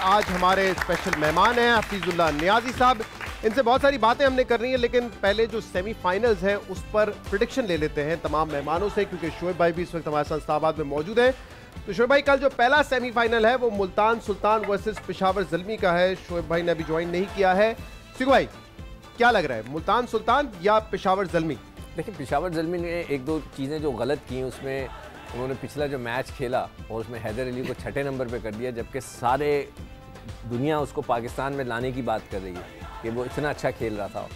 आज हमारे स्पेशल मेहमान हैं हफीजुल्लाह नियाजी साहब। इनसे बहुत सारी बातें हमने करनी है, लेकिन पहले जो सेमीफाइनल्स हैं उस पर प्रेडिक्शन ले लेते हैं तमाम मेहमानों से, क्योंकि शोएब भाई भी इस वक्त हमारे साथ इस्लामाबाद में मौजूद हैं। तो शोएब भाई, कल जो पहला सेमीफाइनल है वो मुल्तान सुल्तान वर्सेस पेशावर ज़ल्मी का है। शोएब भाई ने अभी ज्वाइन नहीं किया है। सिकू भाई, क्या लग रहा है, मुल्तान सुल्तान या पेशावर ज़ल्मी? देखिए, पेशावर ज़ल्मी ने एक दो चीज़ें जो गलत की, उसमें उन्होंने पिछला जो मैच खेला और उसमें हैदर अली को छठे नंबर पे कर दिया, जबकि सारे दुनिया उसको पाकिस्तान में लाने की बात कर रही है कि वो इतना अच्छा खेल रहा था।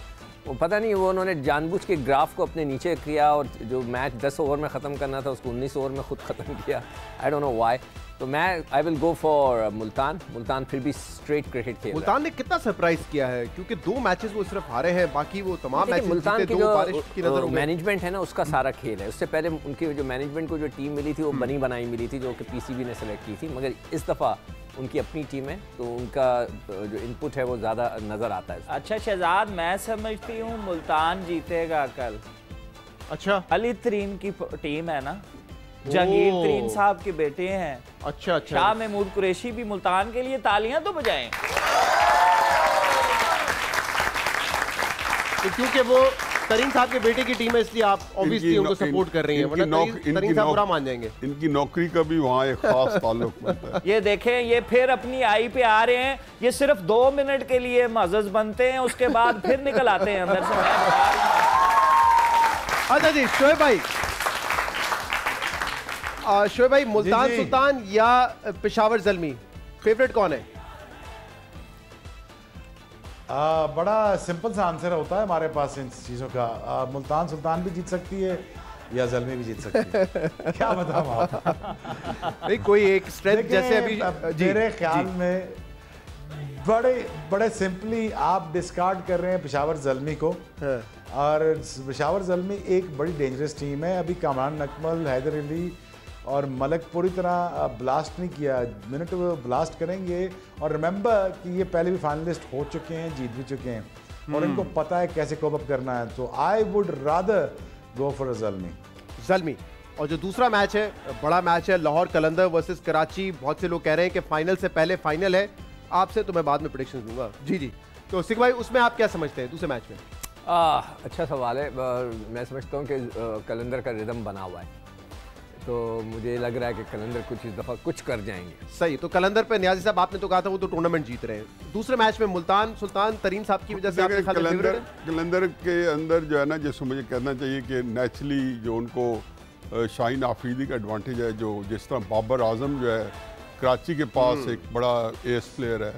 वो पता नहीं, वो उन्होंने जानबूझ के ग्राफ को अपने नीचे किया और जो मैच 10 ओवर में ख़त्म करना था उसको 19 ओवर में खुद ख़त्म किया। आई डोंट नो व्हाई। तो मैं I will go for Multan. Multan फिर भी स्ट्रेट क्रिकेट खेल। मुल्तान ने कितना सरप्राइज किया है, क्योंकि 2 मैचेस वो सिर्फ हारे हैं, बाकी वो तमाम मैचेस मुल्तान जीते। की बारिश की नजर जो मैनेजमेंट है ना, उसका सारा खेल है। उससे पहले उनकी जो मैनेजमेंट को जो टीम मिली थी वो बनी बनाई मिली थी, जो कि पीसीबी ने सेलेक्ट की थी, मगर इस दफ़ा उनकी अपनी टीम है तो उनका जो इनपुट है वो ज़्यादा नज़र आता है। अच्छा शहजाद, मैं समझती हूँ मुल्तान जीतेगा कल। अच्छा, अली तरीन की टीम है ना, जहांगीर तरीन साहब के बेटे हैं। अच्छा, शाह महमूद कुरैशी भी मुल्तान के लिए तालियां तो बजाएं। तो क्योंकि वो तरीन साहब के बेटे की टीम है, इसलिए आप ऑब्वियसली उनको सपोर्ट कर रही हैं, वरना तरीन साहब बुरा मान जाएंगे। इनकी नौकरी का भी वहाँ एक खास ताल्लुक बनता है। ये देखें, ये फिर अपनी आई पे आ रहे हैं। ये सिर्फ 2 मिनट के लिए मज़ज़ बनते हैं, उसके बाद फिर निकल आते हैं अंदर से। अच्छा जी, शोएब भाई, मुल्तान सुल्तान या पेशावर ज़ल्मी, फेवरेट कौन है? बड़ा सिंपल सा आंसर होता है हमारे पास इन चीज़ों का। मुल्तान सुल्तान भी जीत सकती है या ज़ल्मी भी जीत सकती है। क्या बताऊँ आप? नहीं, कोई एक स्ट्रेंथ जैसे अभी मेरे ख्याल में बड़े सिंपली आप डिस्कार्ड कर रहे हैं पेशावर ज़ल्मी को। और पेशावर ज़ल्मी एक बड़ी डेंजरस टीम है। अभी कामरान नकमल, हैदर अली और मलक पूरी तरह ब्लास्ट नहीं किया। मिनट वो ब्लास्ट करेंगे। और रिमेंबर कि ये पहले भी फाइनलिस्ट हो चुके हैं, जीत भी चुके हैं, और इनको पता है कैसे कोप अप करना है। तो I would rather go for Zalmi. और जो दूसरा मैच है, बड़ा मैच है, लाहौर कलंदर वर्सेस कराची। बहुत से लोग कह रहे हैं कि फाइनल से पहले फाइनल है। आपसे तो मैं बाद में प्रेडिक्शन दूंगा। जी, तो सिक भाई, उसमें आप क्या समझते हैं दूसरे मैच में? अच्छा सवाल है। मैं समझता हूँ कि कलंदर का रिदम बना हुआ है, तो मुझे लग रहा है कि कलंदर कुछ इस दफ़ा कुछ कर जाएंगे। सही। तो कलंदर पे नियाजी साहब, आपने तो कहा था वो तो टूर्नामेंट जीत रहे हैं। दूसरे मैच में मुल्तान सुल्तान तरीन साहब की वजह से कलंदर के अंदर जो है ना, जैसे मुझे कहना चाहिए कि नेचुरली जो उनको शाहीन आफरीदी का एडवांटेज है, जो जिस तरह बाबर आजम जो है कराची के पास एक बड़ा एस प्लेयर है,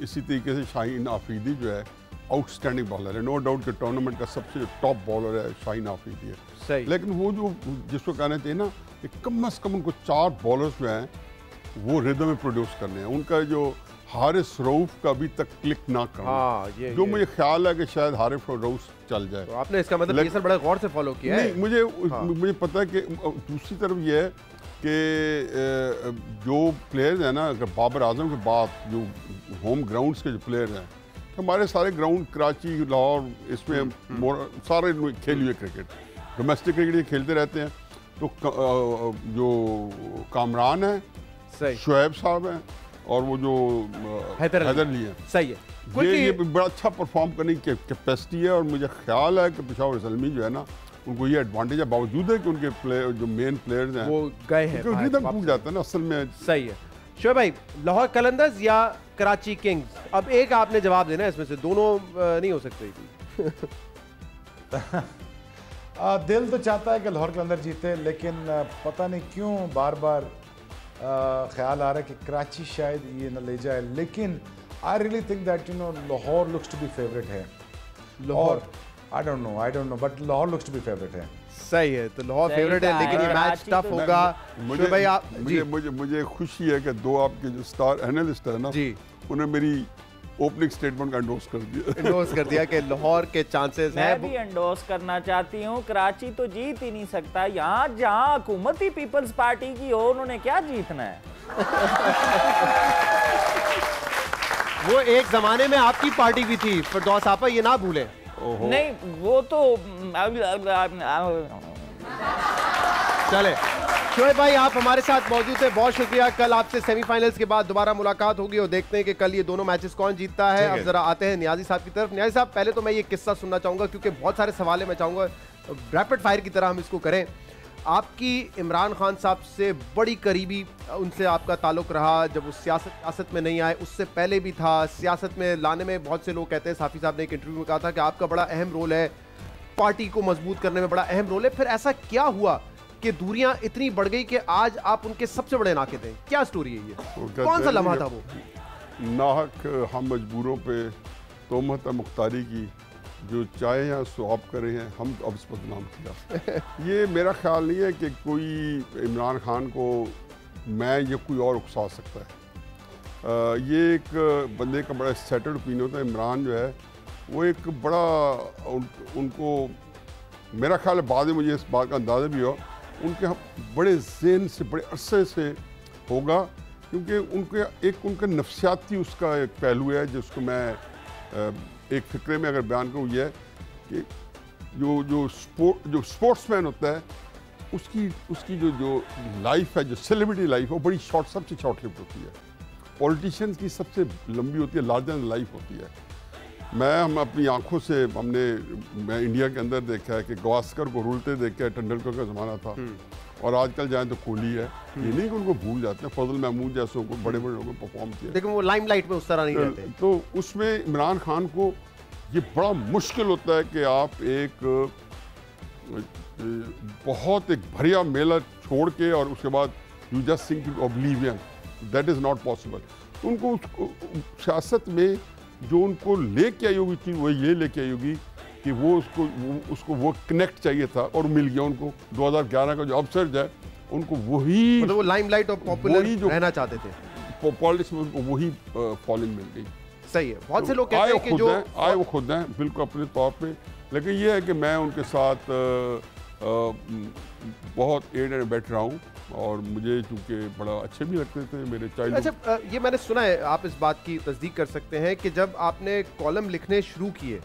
इसी तरीके से शाहीन आफरीदी जो है आउटस्टैंडिंग बॉलर है। नो डाउट कि टूर्नामेंट का सबसे टॉप बॉलर है शाहीन आफरीदी है। सही। लेकिन वो जो जिसको कहना चाहिए ना, कम अज़ कम उनको 4 बॉलर्स जो हैं वो रिदम में प्रोड्यूस करने हैं। उनका जो हारिस रऊफ का अभी तक क्लिक ना करना, जो मुझे ख्याल है कि शायद हारिस रऊफ चल जाए। तो आपने इसका मतलब ये बड़ा गौर से फॉलो किया है? नहीं, मुझे पता है कि दूसरी तरफ ये है कि जो प्लेयर्स हैं ना, अगर बाबर आजम के बाद जो होम ग्राउंड्स के जो प्लेयर हैं, हमारे सारे ग्राउंड कराची, लाहौर, इसमें सारे खेले हुए क्रिकेट, डोमेस्टिक क्रिकेट ये खेलते रहते हैं। तो जो कामरान है, शोएब साहब हैं, और वो जो हैदर अली है, सही है, ये बड़ा अच्छा परफॉर्म करने की कैपेसिटी है। और मुझे ख्याल है कि पेशावर ज़ल्मी जो है ना, उनको ये एडवांटेज है, बावजूद है कि उनके प्लेयर जो मेन प्लेयर्स हैं वो गए हैं, रिदम टूट जाता है ना असल में। सही है। शोएब भाई, लाहौर कलंदर्स या कराची किंग्स? अब एक आपने जवाब देना है, इसमें से दोनों नहीं हो सकते। दिल तो चाहता है कि लाहौर कलंदर जीते, लेकिन पता नहीं क्यों बार बार ख्याल आ रहा है कि कराची शायद ये न ले जाए। लेकिन I really think that Lahore looks to be favourite है। Lahore I don't know but Lahore looks to be favourite है। सही है, तो लाहौर फेवरेट है, लेकिन ये मैच टफ होगा। मुझे खुशी है कि 2 आपके जो स्टार एनालिस्ट है ना जी, उन्हें मेरी ओपनिंग स्टेटमेंट का एंडोर्स कर दिया कि लाहौर के चांसेस हैं। मैं भी एंडोर्स करना चाहती हूँ। कराची तो जीत ही नहीं सकता। यहाँ जहाँ हुकूमती पीपल्स पार्टी की हो, उन्होंने क्या जीतना है? वो एक जमाने में आपकी पार्टी भी थी, फिरदौस आपा, ये ना भूलें। नहीं, वो तो चले शोएब भाई आप हमारे साथ मौजूद थे, बहुत शुक्रिया। कल आपसे सेमीफाइनल्स के बाद दोबारा मुलाकात होगी और देखते हैं कि कल ये दोनों मैचेस कौन जीतता है। अब जरा आते हैं नियाजी साहब की तरफ। नियाजी साहब पहले तो मैं ये किस्सा सुनना चाहूंगा क्योंकि बहुत सारे सवाल है, मैं चाहूंगा रैपिड फायर की तरह हम इसको करें। आपकी इमरान खान साहब से बड़ी करीबी उनसे आपका ताल्लुक रहा, जब वो सियासत में नहीं आए उससे पहले भी था। सियासत में लाने में बहुत से लोग कहते हैं, साफी साहब ने एक इंटरव्यू में कहा था कि आपका बड़ा अहम रोल है, पार्टी को मजबूत करने में बड़ा अहम रोल है। फिर ऐसा क्या हुआ कि दूरियां इतनी बढ़ गई कि आज आप उनके सबसे बड़े नाक़िद हैं? क्या स्टोरी है ये? कौन सा लम्हा था वो? नाहक हम मजबूरों पे तोहमत मुख्तारी की जो चाहे या स्वाब करे हैं, हम अब इस पर नाम किया। ये मेरा ख्याल नहीं है कि कोई इमरान खान को मैं या कोई और उकसा सकता है। ये एक बंदे का बड़ा सेटल्ड ओपिनियन होता है। इमरान जो है वो एक बड़ा उनको मेरा ख्याल है, बाद में मुझे इस बात का अंदाज़ा भी हुआ, उनके बड़े ज़हन से बड़े अरसे से होगा, क्योंकि उनके एक उनका नफ्सियाती उसका एक पहलू है जिसको मैं एक फ़िक्रे में अगर बयान करूँ, ये है कि जो स्पोर्ट्समैन होता है उसकी जो लाइफ है, जो सेलिब्रिटी लाइफ है, वो बड़ी सबसे शॉर्ट लिव्ड होती है। पॉलिटिशियंस की सबसे लंबी होती है, लार्जर देन लाइफ होती है। हम अपनी आंखों से मैं इंडिया के अंदर देखा है कि गावस्कर को रुलते देखा है, तेंदुलकर का ज़माना था, और आजकल जाए तो कोहली है। ये नहीं कि उनको भूल जाते हैं, फजल महमूद जैसों को बड़े बड़े लोगों को परफॉर्म किया, लेकिन वो लाइमलाइट में उस तरह नहीं रहते। तो उसमें इमरान खान को ये बड़ा मुश्किल होता है कि आप एक बहुत एक भरिया मेला छोड़ के और उसके बाद you just sink in oblivion, that is not possible. तो उनको सियासत में जो उनको लेके आई होगी चीज़, वो ये लेके आई होगी कि उसको वो कनेक्ट चाहिए था और मिल गया उनको। 2011 का जो अपसर्ज है, उनको वही, मतलब वो लाइमलाइट और पॉपुलर रहना चाहते थे, पॉलिटिक्स में उनको वही फॉलोइंग मिल गई। सही है। बहुत से लोग कहते हैं कि जो आए वो खुद हैं बिल्कुल अपने तौर पे, लेकिन ये है कि मैं उनके साथ बहुत एड एंड बैठ रहा हूँ और मुझे चूँकि बड़ा अच्छे भी लगते थे मेरे चाइल्ड। अच्छा, ये मैंने सुना है, आप इस बात की तस्दीक कर सकते हैं कि जब आपने कॉलम लिखने शुरू किए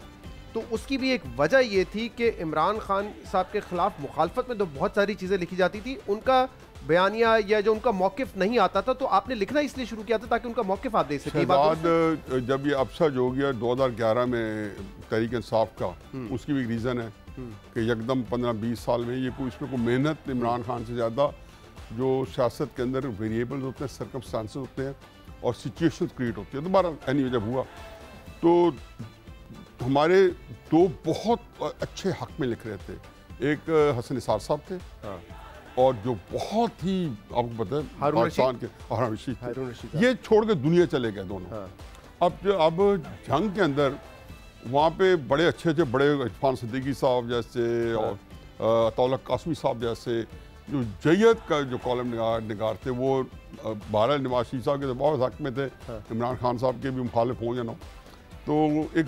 तो उसकी भी एक वजह ये थी कि इमरान खान साहब के खिलाफ मुखालफत में तो बहुत सारी चीज़ें लिखी जाती थी, उनका बयानिया या जो उनका मौक़िफ़ नहीं आता था, तो आपने लिखना इसलिए शुरू किया था ताकि उनका मौक़िफ़ आप दे सकें। बाद जब ये अपसर्ज हो गया 2011 में तहरीक इंसाफ का, उसकी भी रीज़न है कि यकदम 15-20 साल में ये इसमें कोई मेहनत इमरान खान से ज़्यादा जो सियासत के अंदर वेरिएबल्स होते हैं, सर्कमस्टांसेस होते हैं और सिचुएशन क्रिएट होती है। दोबारा एनी जब हुआ तो हमारे दो बहुत अच्छे हक में लिख रहे थे। एक हसन निसार साहब थे, और जो बहुत ही आपको पता है पाकिस्तान के हारून रशीद, ये छोड़ के दुनिया चले गए दोनों। अब जंग के अंदर वहाँ पे बड़े अच्छे बड़े इरफान सिद्दीकी साहब जैसे और अताउल्लाह कासमी साहब जैसे जो जैयत का जो कॉलम निगार थे, वो बहरहाल नवाज शरीफ साहब के तो बहुत हक में थे, इमरान खान साहब के भी मुखालिफ हो जाना, तो एक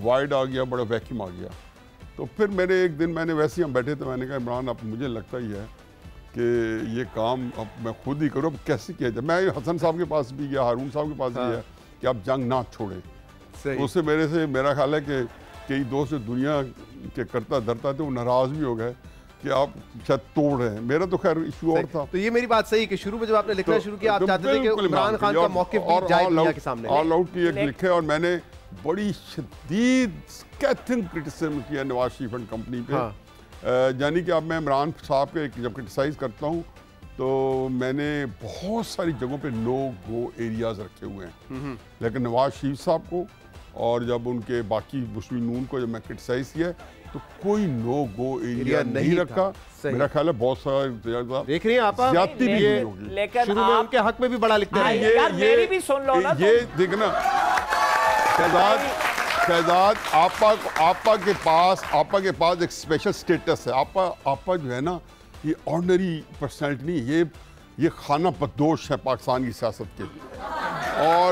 वाइड आ गया, बड़ा वैक्यूम आ गया। तो फिर मैंने वैसे ही हम बैठे थे, मैंने कहा इमरान अब मुझे लगता ही है कि ये काम अब मैं खुद ही करूँ, अब कैसे किया जाए। मैं हसन साहब के पास भी गया, हारून साहब के पास भी गया कि आप जंग ना छोड़ें। तो उससे मेरा ख्याल है कि कई दोस्त दुनिया के करता धरता थे, वो नाराज़ भी हो गए कि आप शायद तोड़ रहे हैं। मेरा तो खैर इशू और था। तो ये मेरी बात सही है कि शुरू में जब आपने लिखना शुरू किया, आप चाहते थे कि इमरान खान का मौक़िफ़ भी जाए दुनिया के सामने। ऑल आउट की एक लिखे, और मैंने बड़ी शदीद स्कैथिंग क्रिटिसिज्म किया नवाज शरीफ एंड कंपनी पे। यानी कि अब मैं इमरान साहब के जब क्रिटिसाइज़ करता हूँ तो मैंने बहुत सारी जगहों पे नो गो एरियाज़ रखे हुए हैं, लेकिन नवाज शरीफ साहब को और जब उनके बाकी मुस्लिम नून को जब मैं क्रिटिसाइज़ किया तो कोई नो गो एरिया नहीं रखा। मेरा ख्याल है बहुत सारा देख रही हैं आप, ज्यादती भी होगी, लेकिन शुरू में उनके हक में भी बड़ा लिखते हैं। मेरी भी सुन लो ना, ये देखना शहजाद आपा के पास एक स्पेशल स्टेटस है। आपा जो है ना, ये ऑर्डिनरी पर्सनैलिटी नहीं, ये खाना बदोश है पाकिस्तान की सियासत के, और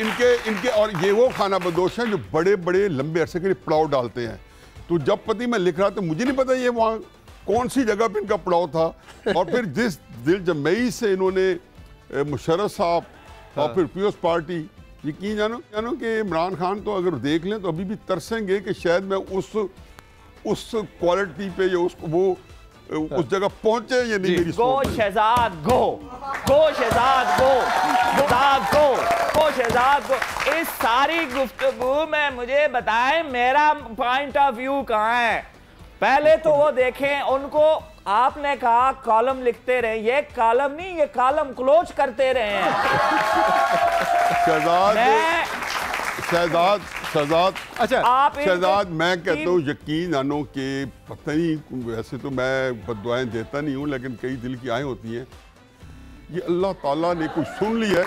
इनके और ये वो खाना बदोश हैं जो बड़े बड़े लंबे अरसे के लिए पड़ाव डालते हैं। तो जब पति मैं लिख रहा था, मुझे नहीं पता ये वहाँ कौन सी जगह पे इनका पड़ाव था, और फिर जिस दिल जमई से इन्होंने मुशर्रफ साहब और फिर पीपल्स पार्टी, यकीन जानो कि इमरान खान तो अगर देख लें तो अभी भी तरसेंगे कि शायद मैं उस क्वालिटी पे या वो उस जगह पहुंचे या नहीं मेरी गो सोच है। शहजाद गो, गो शहजाद गो, शहजाद गो, गो शहजाद गो। इस सारी गुफ्तगू में मुझे बताएं मेरा पॉइंट ऑफ व्यू कहाँ है। पहले तो वो देखें, उनको आपने कहा कॉलम लिखते रहे, ये कॉलम नहीं, ये कॉलम क्लोज करते रहे हैं। शहजाद अच्छा आप शहजाद मैं कहता हूँ यकीन आनो कि पता नहीं, वैसे तो मैं बद्दुआएं देता नहीं हूँ, लेकिन कई दिल की आएँ होती हैं। ये अल्लाह ताला ने कुछ सुन लिया है।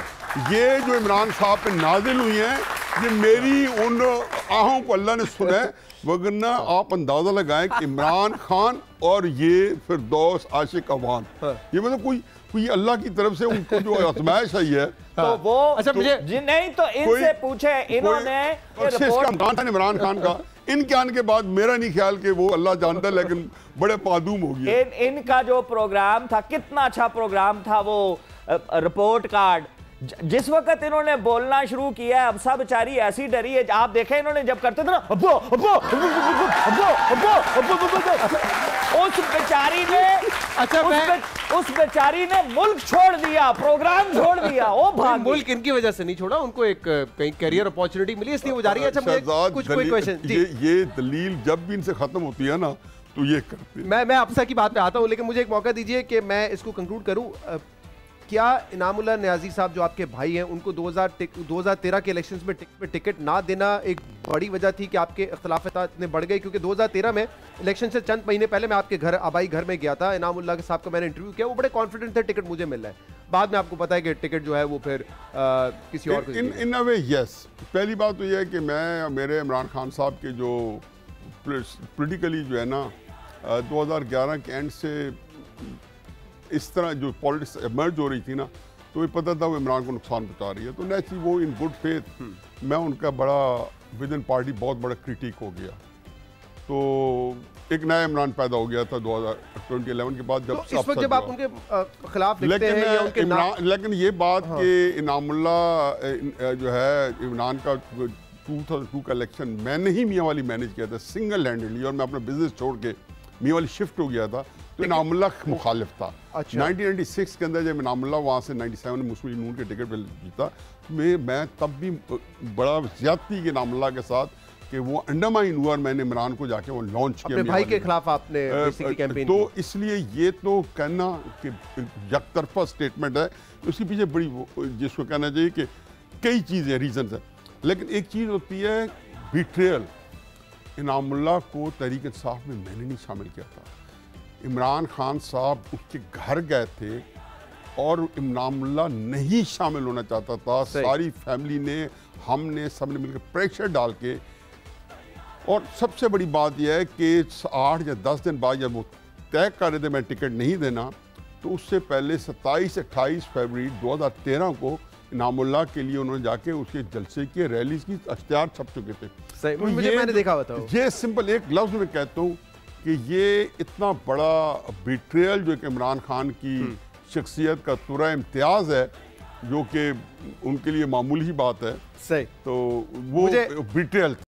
ये जो इमरान साहब पे नाजिल हुई हैं, ये मेरी उन आहों को अल्लाह ने सुना है। वरना आप अंदाजा लगाएं कि इमरान खान और ये फिरदौस आशिक अवान, ये मतलब कोई अल्लाह की तरफ से उनको जो आजमाइश आई है। तो वो अच्छा मुझे नहीं तो इनसे पूछे, इन्होंने इमरान खान का इनके आने के बाद मेरा नहीं ख्याल कि वो अल्लाह जानता है, लेकिन बड़े मादूम हो गया। इनका जो प्रोग्राम था, कितना अच्छा प्रोग्राम था वो रिपोर्ट कार्ड। जिस वक्त इन्होंने बोलना शुरू किया, अब सब बेचारी ऐसी डरी है। आप देखें इन्होंने जब करते थे ना, अब्बो अब्बो अब्बो अब्बो अब्बो, उस बेचारी ने, अच्छा उस बेचारी ने मुल्क छोड़ दिया, प्रोग्राम छोड़ दिया। वो भाग मुल्क इनकी वजह से नहीं छोड़ा, उनको एक कहीं करियर अपॉर्चुनिटी मिली, इसलिए वो जा रही है। अच्छा मुझे कुछ कोई क्वेश्चन, ये दलील जब भी इनसे खत्म होती है ना तो ये करते। मैं अफसा की बात पे आता हूँ, लेकिन मुझे एक मौका दीजिए कि मैं इसको कंक्लूड करूँ। क्या इनामुल्लाह नियाज़ी साहब जो आपके भाई हैं, उनको 2013 के इलेक्शंस में टिकट ना देना एक बड़ी वजह थी कि आपके इख्तलाफात इतने बढ़ गए? क्योंकि 2013 में इलेक्शन से चंद महीने पहले मैं आपके घर आबाई घर में गया था, इनामुल्लाह के साहब का मैंने इंटरव्यू किया, वो बड़े कॉन्फिडेंट थे टिकट मुझे मिल रहा है। बाद में आपको पता है कि टिकट जो है वो फिर किसी और को इन अ वे यस। पहली बात तो यह है कि मैं मेरे इमरान खान साहब के जो पोलिटिकली जो है ना 2011 के एंड से इस तरह जो पॉलिटिक्स एमर्ज हो रही थी ना, तो ये पता था वो इमरान को नुकसान पहुंचा रही है। तो नेचुरली वो इन गुड फेथ मैं उनका बड़ा विद इन पार्टी बहुत बड़ा क्रिटिक हो गया। तो एक नया इमरान पैदा हो गया था 2011 के बाद, जब तो इस वक्त जब आप उनके खिलाफ लिखते हैं या उनके लेकिन ये बात कि इनामुल्लाह जो है इमरान का 2002 का इलेक्शन मैंने ही मियाँ वाली मैनेज किया था सिंगल हैंडेडली, और मैं अपना बिजनेस छोड़ के मियाँ वाली शिफ्ट हो गया था, तो इनामुल्लाह मुखालिफ था। अच्छा। 1996 के अंदर जब इनामुल्लाह वहाँ से 97 में मुस्लिम नून के टिकट पर जीता, मैं तब भी बड़ा ज्यादती के इनामुल्लाह के साथ कि वो अंडरमाइन हुआ, और मैंने इमरान को जाके वो लॉन्च किया। अपने भाई के खिलाफ आपने बेसिकली कैंपेन तो इसलिए ये तो कहना कि यकतरफा स्टेटमेंट है, उसके पीछे बड़ी जिसको कहना चाहिए कि कई चीज़ें रीजन है। लेकिन एक चीज़ होती है बिट्रेयल। इनामुल्लाह को तहरीक इंसाफ में मैंने नहीं शामिल किया था, इमरान खान साहब उसके घर गए थे और इनामुल्लाह नहीं शामिल होना चाहता था। सारी फैमिली ने, हमने सबने मिलकर प्रेशर डाल के, और सबसे बड़ी बात यह है कि 8 या 10 दिन बाद जब वो तय कर रहे थे मैं टिकट नहीं देना, तो उससे पहले 27-28 फरवरी 2013 को इनामुल्लाह के लिए उन्होंने जाके उसके जलसे की रैलीज की इश्तिहार छप चुके थे। तो मुझे मैंने देखा हुआ था। ये सिंपल एक लफ्ज़ में कहता हूँ कि ये इतना बड़ा बिट्रेयल जो कि इमरान खान की शख्सियत का तुरा इम्तियाज़ है, जो कि उनके लिए मामूली ही बात है। सही। तो वो बिट्रेयल